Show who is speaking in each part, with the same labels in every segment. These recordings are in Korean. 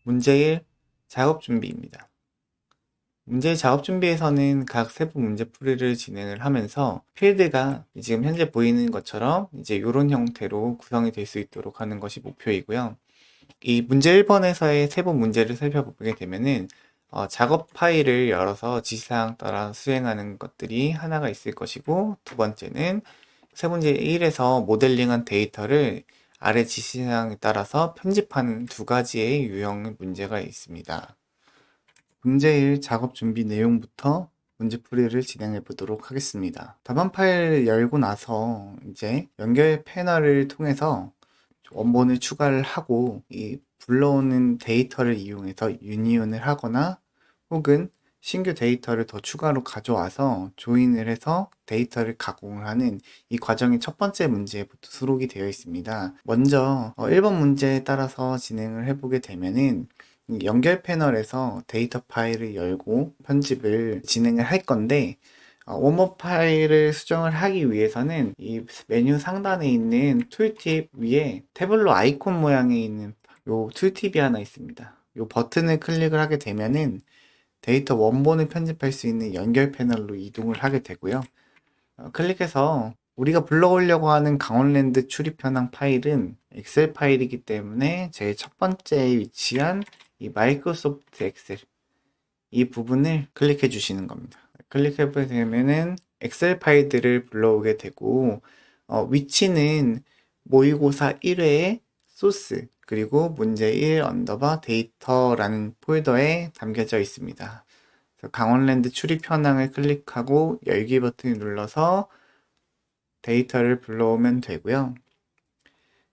Speaker 1: 문제 1. 작업 준비입니다. 문제 작업 준비에서는 각 세부 문제풀이를 진행을 하면서 필드가 지금 현재 보이는 것처럼 이제 이런 형태로 구성이 될 수 있도록 하는 것이 목표이고요. 이 문제 1번에서의 세부 문제를 살펴보게 되면은 작업 파일을 열어서 지시사항 따라 수행하는 것들이 하나가 있을 것이고, 두 번째는 세 문제 1에서 모델링한 데이터를 아래 지시사항에 따라서 편집하는 두 가지의 유형 문제가 있습니다. 문제 1 작업 준비 내용부터 문제풀이를 진행해 보도록 하겠습니다. 답안 파일을 열고 나서 이제 연결 패널을 통해서 원본을 추가를 하고 이 불러오는 데이터를 이용해서 유니온을 하거나 혹은 신규 데이터를 더 추가로 가져와서 조인을 해서 데이터를 가공을 하는 이 과정이 첫 번째 문제부터 수록이 되어 있습니다. 먼저 1번 문제에 따라서 진행을 해보게 되면은 연결 패널에서 데이터 파일을 열고 편집을 진행을 할 건데, 웜업 파일을 수정을 하기 위해서는 이 메뉴 상단에 있는 툴팁 위에 태블로 아이콘 모양에 있는 요 툴팁이 하나 있습니다. 요 버튼을 클릭을 하게 되면은 데이터 원본을 편집할 수 있는 연결 패널로 이동을 하게 되고요. 클릭해서 우리가 불러오려고 하는 강원랜드 출입 현황 파일은 엑셀 파일이기 때문에 제일 첫 번째에 위치한 이 마이크로소프트 엑셀 이 부분을 클릭해 주시는 겁니다. 클릭해 보시면은 엑셀 파일들을 불러오게 되고, 위치는 모의고사 1회의 소스 그리고 문제 1 언더바 데이터라는 폴더에 담겨져 있습니다. 그래서 강원랜드 출입 현황을 클릭하고 열기 버튼을 눌러서 데이터를 불러오면 되고요.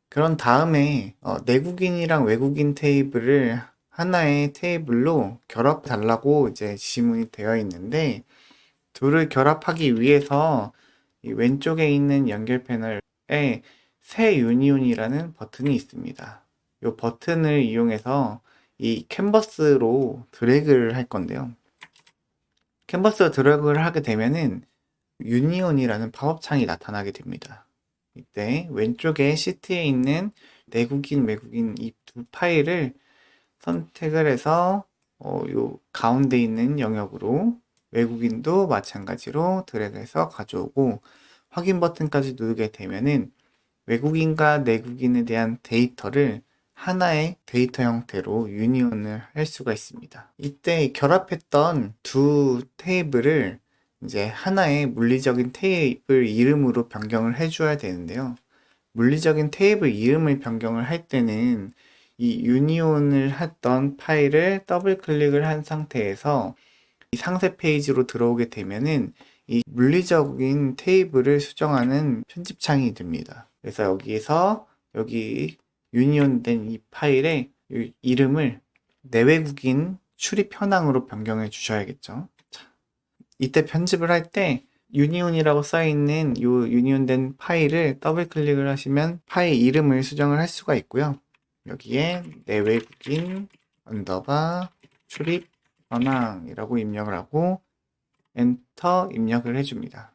Speaker 1: 그런 다음에 내국인이랑 외국인 테이블을 하나의 테이블로 결합해 달라고 이제 지시문이 되어 있는데, 둘을 결합하기 위해서 이 왼쪽에 있는 연결 패널에 새 유니온이라는 버튼이 있습니다. 이 버튼을 이용해서 이 캔버스로 드래그를 할 건데요. 캔버스로 드래그를 하게 되면은 유니온이라는 팝업 창이 나타나게 됩니다. 이때 왼쪽에 시트에 있는 내국인, 외국인 이 두 파일을 선택을 해서 요 가운데 있는 영역으로 외국인도 마찬가지로 드래그해서 가져오고, 확인 버튼까지 누르게 되면은 외국인과 내국인에 대한 데이터를 하나의 데이터 형태로 유니온을 할 수가 있습니다. 이때 결합했던 두 테이블을 이제 하나의 물리적인 테이블 이름으로 변경을 해줘야 되는데요. 물리적인 테이블 이름을 변경을 할 때는 이 유니온을 했던 파일을 더블 클릭을 한 상태에서 이 상세 페이지로 들어오게 되면은 이 물리적인 테이블을 수정하는 편집창이 됩니다. 그래서 여기에서 여기 유니온된 이 파일의 이 이름을 내외국인 출입 현황으로 변경해 주셔야겠죠. 자, 이때 편집을 할 때 유니온이라고 써있는 이 유니온된 파일을 더블 클릭을 하시면 파일 이름을 수정을 할 수가 있고요. 여기에 내외국인 언더바 출입 현황이라고 입력을 하고 엔터 입력을 해줍니다.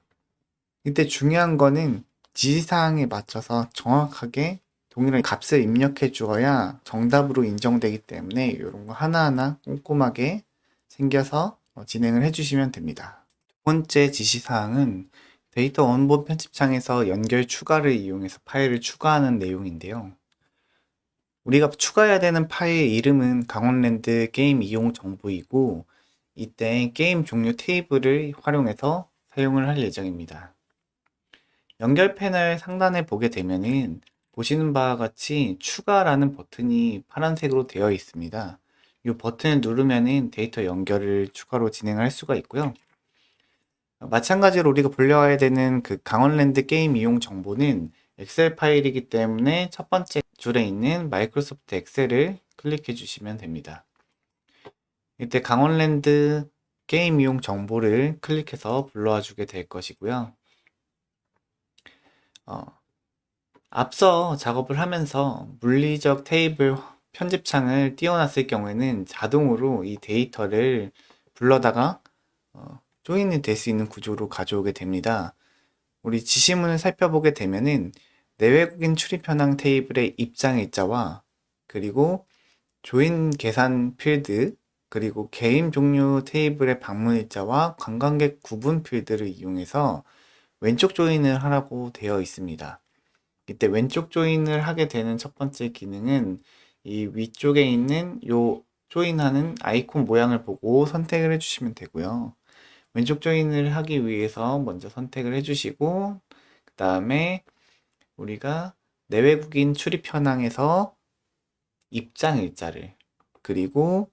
Speaker 1: 이때 중요한 거는 지시사항에 맞춰서 정확하게 동일한 값을 입력해 주어야 정답으로 인정되기 때문에 이런 거 하나하나 꼼꼼하게 챙겨서 진행을 해주시면 됩니다. 두 번째 지시사항은 데이터 원본 편집창에서 연결 추가를 이용해서 파일을 추가하는 내용인데요. 우리가 추가해야 되는 파일 이름은 강원랜드 게임 이용 정보이고, 이때 게임 종류 테이블을 활용해서 사용을 할 예정입니다. 연결 패널 상단에 보게 되면은 보시는 바와 같이 추가라는 버튼이 파란색으로 되어 있습니다. 이 버튼을 누르면은 데이터 연결을 추가로 진행할 수가 있고요. 마찬가지로 우리가 불러와야 되는 그 강원랜드 게임 이용 정보는 엑셀 파일이기 때문에 첫 번째 줄에 있는 마이크로소프트 엑셀을 클릭해 주시면 됩니다. 이때 강원랜드 게임 이용 정보를 클릭해서 불러와 주게 될 것이고요. 앞서 작업을 하면서 물리적 테이블 편집창을 띄워놨을 경우에는 자동으로 이 데이터를 불러다가 조인이 될 수 있는 구조로 가져오게 됩니다. 우리 지시문을 살펴보게 되면은 내외국인 출입 현황 테이블의 입장 일자와 그리고 조인 계산 필드, 그리고 게임 종류 테이블의 방문 일자와 관광객 구분 필드를 이용해서 왼쪽 조인을 하라고 되어 있습니다. 이때 왼쪽 조인을 하게 되는 첫 번째 기능은 이 위쪽에 있는 요 조인하는 아이콘 모양을 보고 선택을 해주시면 되고요. 왼쪽 조인을 하기 위해서 먼저 선택을 해주시고, 그 다음에 우리가 내외국인 출입 현황에서 입장 일자를, 그리고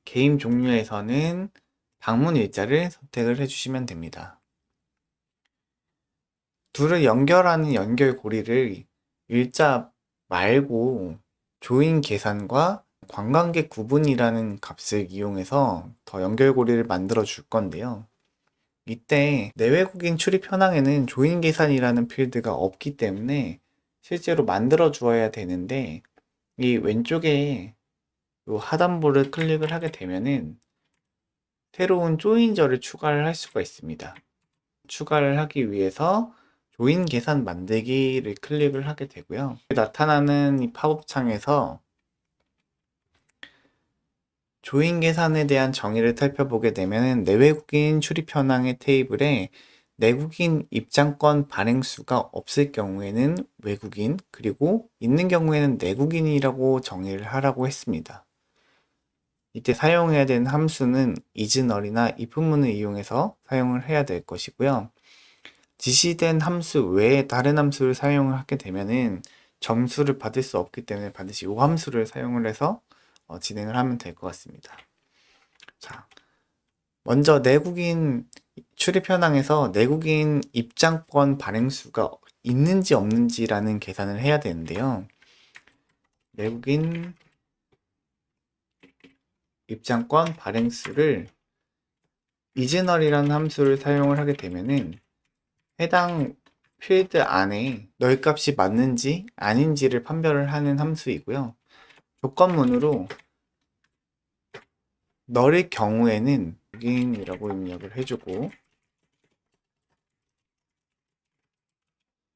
Speaker 1: 게임 종류에서는 방문 일자를 선택을 해주시면 됩니다. 둘을 연결하는 연결고리를 일자 말고 조인 계산과 관광객 구분이라는 값을 이용해서 더 연결고리를 만들어 줄 건데요. 이때 내외국인 출입 현황에는 조인 계산이라는 필드가 없기 때문에 실제로 만들어 주어야 되는데, 이 왼쪽에 요 하단부를 클릭을 하게 되면은 새로운 조인저를 추가를 할 수가 있습니다. 추가를 하기 위해서 조인 계산 만들기를 클릭을 하게 되고요. 나타나는 이 팝업 창에서 조인 계산에 대한 정의를 살펴보게 되면 내외국인 출입 현황의 테이블에 내국인 입장권 발행수가 없을 경우에는 외국인, 그리고 있는 경우에는 내국인이라고 정의를 하라고 했습니다. 이때 사용해야 되는 함수는 isNull이나 if문을 이용해서 사용을 해야 될 것이고요. 지시된 함수 외에 다른 함수를 사용을 하게 되면은 점수를 받을 수 없기 때문에 반드시 이 함수를 사용을 해서 진행을 하면 될 것 같습니다. 자, 먼저 내국인 출입 현황에서 내국인 입장권 발행수가 있는지 없는지라는 계산을 해야 되는데요. 내국인 입장권 발행수를 isNull이라는 함수를 사용을 하게 되면은 해당 필드 안에 널 값이 맞는지 아닌지를 판별을 하는 함수이고요. 조건문으로 널의 경우에는 외국인이라고 입력을 해주고,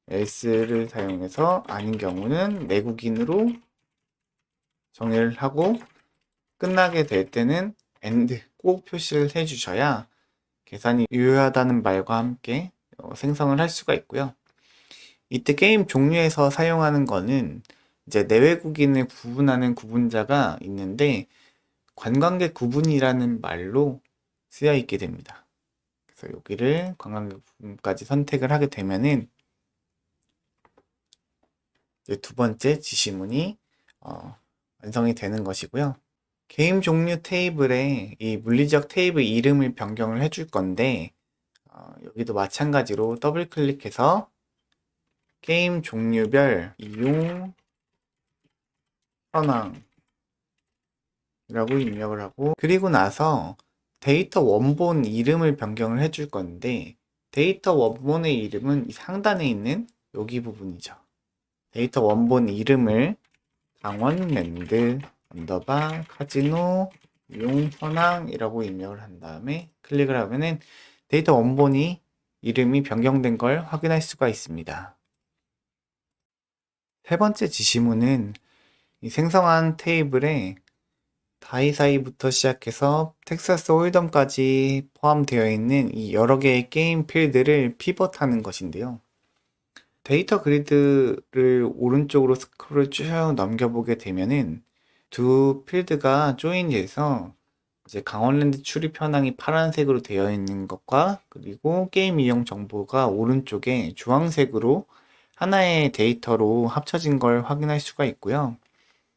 Speaker 1: else를 사용해서 아닌 경우는 내국인으로 정의를 하고, 끝나게 될 때는 and 꼭 표시를 해주셔야 계산이 유효하다는 말과 함께 생성을 할 수가 있고요. 이때 게임 종류에서 사용하는 거는 이제 내외국인을 구분하는 구분자가 있는데 관광객 구분이라는 말로 쓰여 있게 됩니다. 그래서 여기를 관광객 구분까지 선택을 하게 되면은 이제 두 번째 지시문이 완성이 되는 것이고요. 게임 종류 테이블에 이 물리적 테이블 이름을 변경을 해줄 건데 여기도 마찬가지로 더블 클릭해서 게임 종류별 이용 현황이라고 입력을 하고, 그리고 나서 데이터 원본 이름을 변경을 해줄 건데 데이터 원본의 이름은 이 상단에 있는 여기 부분이죠. 데이터 원본 이름을 강원랜드 언더바 카지노 이용 현황이라고 입력을 한 다음에 클릭을 하면은 데이터 원본이 이름이 변경된 걸 확인할 수가 있습니다. 세 번째 지시문은 이 생성한 테이블에 다이사이부터 시작해서 텍사스 홀덤까지 포함되어 있는 이 여러 개의 게임 필드를 피벗하는 것인데요. 데이터 그리드를 오른쪽으로 스크롤 쭉 넘겨보게 되면은 두 필드가 조인돼서 이제 강원랜드 출입 현황이 파란색으로 되어 있는 것과, 그리고 게임 이용 정보가 오른쪽에 주황색으로 하나의 데이터로 합쳐진 걸 확인할 수가 있고요.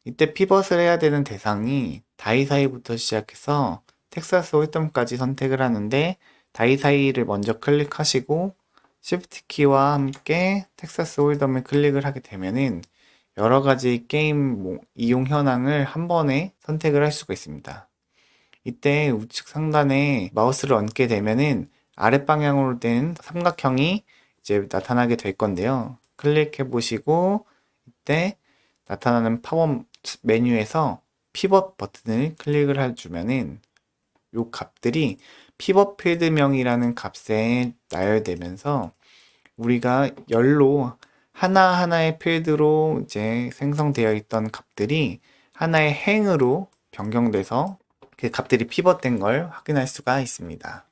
Speaker 1: 이때 피벗을 해야 되는 대상이 다이사이부터 시작해서 텍사스 홀덤까지 선택을 하는데 다이사이를 먼저 클릭하시고 Shift 키와 함께 텍사스 홀덤을 클릭을 하게 되면은 여러 가지 게임 이용 현황을 한 번에 선택을 할 수가 있습니다. 이때 우측 상단에 마우스를 얹게 되면은 아랫 방향으로 된 삼각형이 이제 나타나게 될 건데요. 클릭해 보시고 이때 나타나는 팝업 메뉴에서 피벗 버튼을 클릭을 해주면은 요 값들이 피벗 필드명이라는 값에 나열되면서 우리가 열로 하나하나의 필드로 이제 생성되어 있던 값들이 하나의 행으로 변경돼서 그 값들이 피벗된 걸 확인할 수가 있습니다.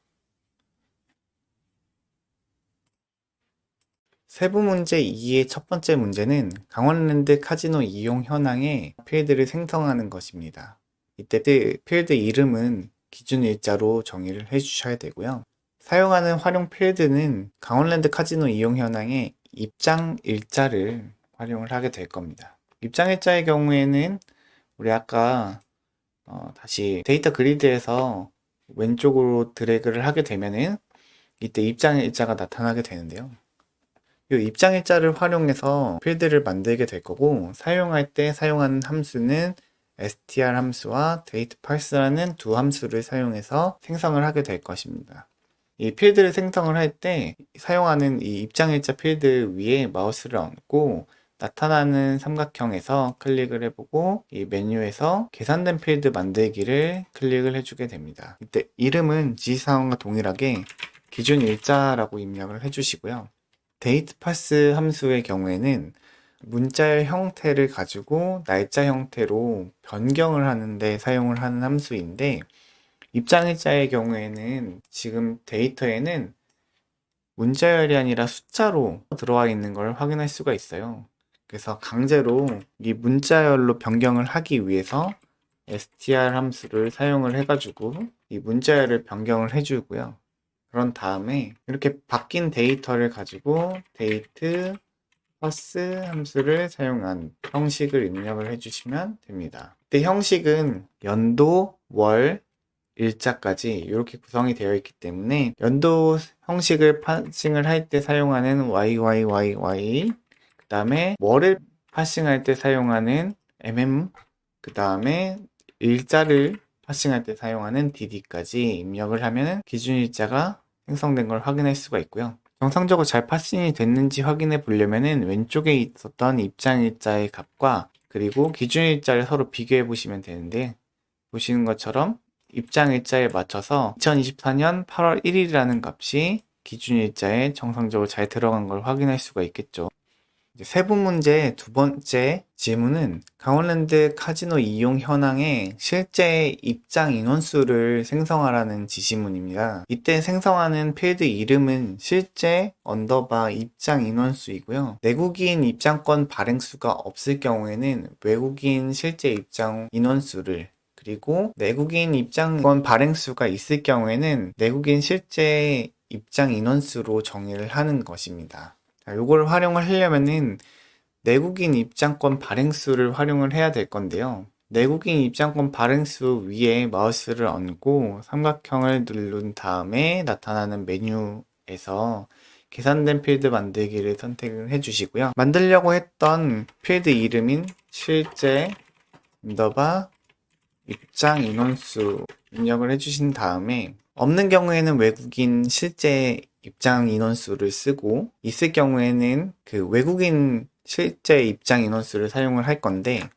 Speaker 1: 세부 문제 2의 첫 번째 문제는 강원랜드 카지노 이용 현황에 필드를 생성하는 것입니다. 이때 필드 이름은 기준 일자로 정의를 해주셔야 되고요. 사용하는 활용 필드는 강원랜드 카지노 이용 현황에 입장 일자를 활용을 하게 될 겁니다. 입장 일자의 경우에는 우리 아까 다시 데이터 그리드에서 왼쪽으로 드래그를 하게 되면은 이때 입장 일자가 나타나게 되는데요. 이 입장 일자를 활용해서 필드를 만들게 될 거고, 사용할 때 사용하는 함수는 str 함수와 dateparse라는 두 함수를 사용해서 생성을 하게 될 것입니다. 이 필드를 생성을 할 때 사용하는 이 입장 일자 필드 위에 마우스를 얹고 나타나는 삼각형에서 클릭을 해보고 이 메뉴에서 계산된 필드 만들기를 클릭을 해주게 됩니다. 이때 이름은 지시사항과 동일하게 기준 일자라고 입력을 해주시고요. dateparse 함수의 경우에는 문자의 형태를 가지고 날짜 형태로 변경을 하는데 사용을 하는 함수인데, 입장일자의 경우에는 지금 데이터에는 문자열이 아니라 숫자로 들어와 있는 걸 확인할 수가 있어요. 그래서 강제로 이 문자열로 변경을 하기 위해서 str 함수를 사용을 해가지고 이 문자열을 변경을 해주고요. 그런 다음에 이렇게 바뀐 데이터를 가지고 date parse 함수를 사용한 형식을 입력을 해주시면 됩니다. 이때 형식은 연도, 월, 일자까지 이렇게 구성이 되어 있기 때문에 연도 형식을 파싱을 할 때 사용하는 YYYY, 그 다음에 월을 파싱할 때 사용하는 그 다음에 일자를 파싱할 때 사용하는 DD까지 입력을 하면 기준 일자가 생성된 걸 확인할 수가 있고요. 정상적으로 잘 파싱이 됐는지 확인해 보려면 왼쪽에 있었던 입장 일자의 값과 그리고 기준 일자를 서로 비교해 보시면 되는데, 보시는 것처럼 입장 일자에 맞춰서 2024년 8월 1일이라는 값이 기준 일자에 정상적으로 잘 들어간 걸 확인할 수가 있겠죠. 세부 문제 두 번째 질문은 강원랜드 카지노 이용 현황에 실제 입장 인원수를 생성하라는 지시문입니다. 이때 생성하는 필드 이름은 실제 언더바 입장 인원수이고요. 내국인 입장권 발행수가 없을 경우에는 외국인 실제 입장 인원수를, 그리고 내국인 입장권 발행수가 있을 경우에는 내국인 실제 입장 인원수로 정의를 하는 것입니다. 요걸 활용을 하려면은 내국인 입장권 발행수를 활용을 해야 될 건데요. 내국인 입장권 발행수 위에 마우스를 얹고 삼각형을 누른 다음에 나타나는 메뉴에서 계산된 필드 만들기를 선택을 해주시고요. 만들려고 했던 필드 이름인 실제 언더바 입장 인원수 입력을 해주신 다음에, 없는 경우에는 외국인 실제 입장 인원수를 쓰고 있을 경우에는 그 외국인 실제 입장 인원수를 사용을 할 건데,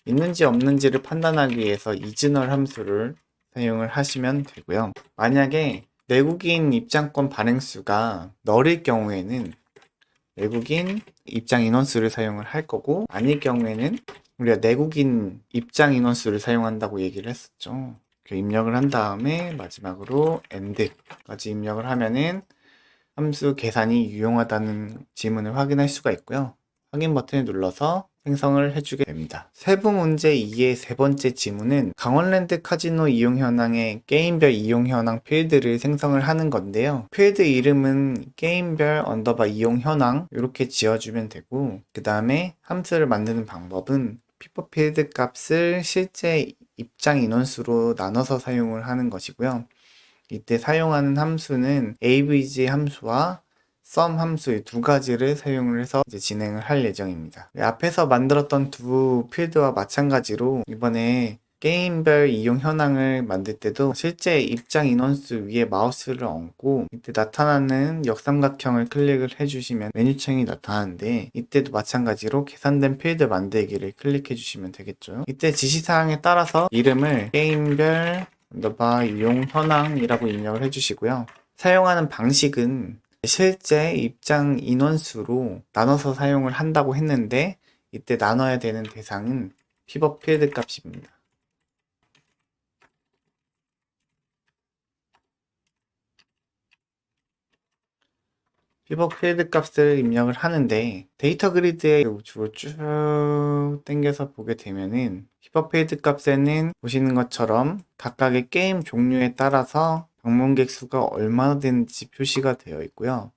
Speaker 1: 있는지 없는지를 판단하기 위해서 이즈널 함수를 사용을 하시면 되고요. 만약에 내국인 입장권 발행수가 널일 경우에는 외국인 입장 인원수를 사용을 할 거고, 아닐 경우에는 우리가 내국인 입장 인원수를 사용한다고 얘기를 했었죠. 입력을 한 다음에 마지막으로 end까지 입력을 하면은 함수 계산이 유용하다는 지문을 확인할 수가 있고요. 확인 버튼을 눌러서 생성을 해주게 됩니다. 세부 문제 2의 세 번째 지문은 강원랜드 카지노 이용 현황에 게임별 이용 현황 필드를 생성을 하는 건데요. 필드 이름은 게임별 언더바 이용 현황 이렇게 지어주면 되고, 그 다음에 함수를 만드는 방법은 피퍼 필드 값을 실제 입장 인원수로 나눠서 사용을 하는 것이고요. 이때 사용하는 함수는 avg 함수와 sum 함수 두 가지를 사용을 해서 이제 진행을 할 예정입니다. 앞에서 만들었던 두 필드와 마찬가지로 이번에 게임별 이용 현황을 만들 때도 실제 입장 인원수 위에 마우스를 얹고 이때 나타나는 역삼각형을 클릭을 해주시면 메뉴창이 나타나는데, 이때도 마찬가지로 계산된 필드 만들기를 클릭해 주시면 되겠죠. 이때 지시사항에 따라서 이름을 게임별 언더바 이용 현황이라고 입력을 해주시고요. 사용하는 방식은 실제 입장 인원수로 나눠서 사용을 한다고 했는데 이때 나눠야 되는 대상은 pivot 필드 값입니다. pivot 필드 값을 입력을 하는데 데이터 그리드의 우측으로 쭉 당겨서 보게 되면은 pivot 필드 값에는 보시는 것처럼 각각의 게임 종류에 따라서 방문객 수가 얼마나 되는지 표시가 되어 있고요.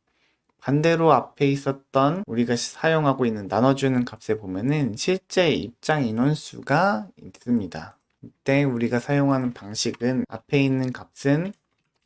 Speaker 1: 반대로 앞에 있었던 우리가 사용하고 있는 나눠주는 값에 보면은 실제 입장 인원수가 있습니다. 이때 우리가 사용하는 방식은 앞에 있는 값은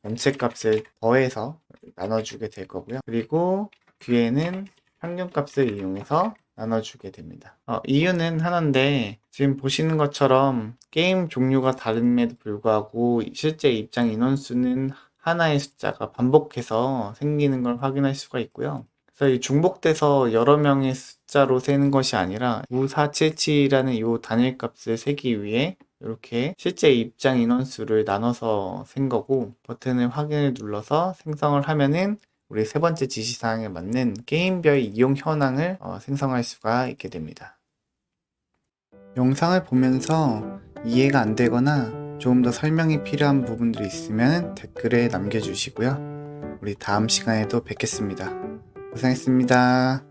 Speaker 1: 전체 값을 더해서 나눠주게 될 거고요. 그리고 뒤에는 평균값을 이용해서 나눠주게 됩니다. 이유는 하나인데 지금 보시는 것처럼 게임 종류가 다름에도 불구하고 실제 입장 인원수는 하나의 숫자가 반복해서 생기는 걸 확인할 수가 있고요. 그래서 이 중복돼서 여러 명의 숫자로 세는 것이 아니라 9477이라는 이 단일 값을 세기 위해 이렇게 실제 입장 인원수를 나눠서 센 거고, 버튼을 확인을 눌러서 생성을 하면은 우리 세 번째 지시사항에 맞는 게임별 이용 현황을 생성할 수가 있게 됩니다. 영상을 보면서 이해가 안 되거나 조금 더 설명이 필요한 부분들이 있으면 댓글에 남겨주시고요. 우리 다음 시간에도 뵙겠습니다. 고생했습니다.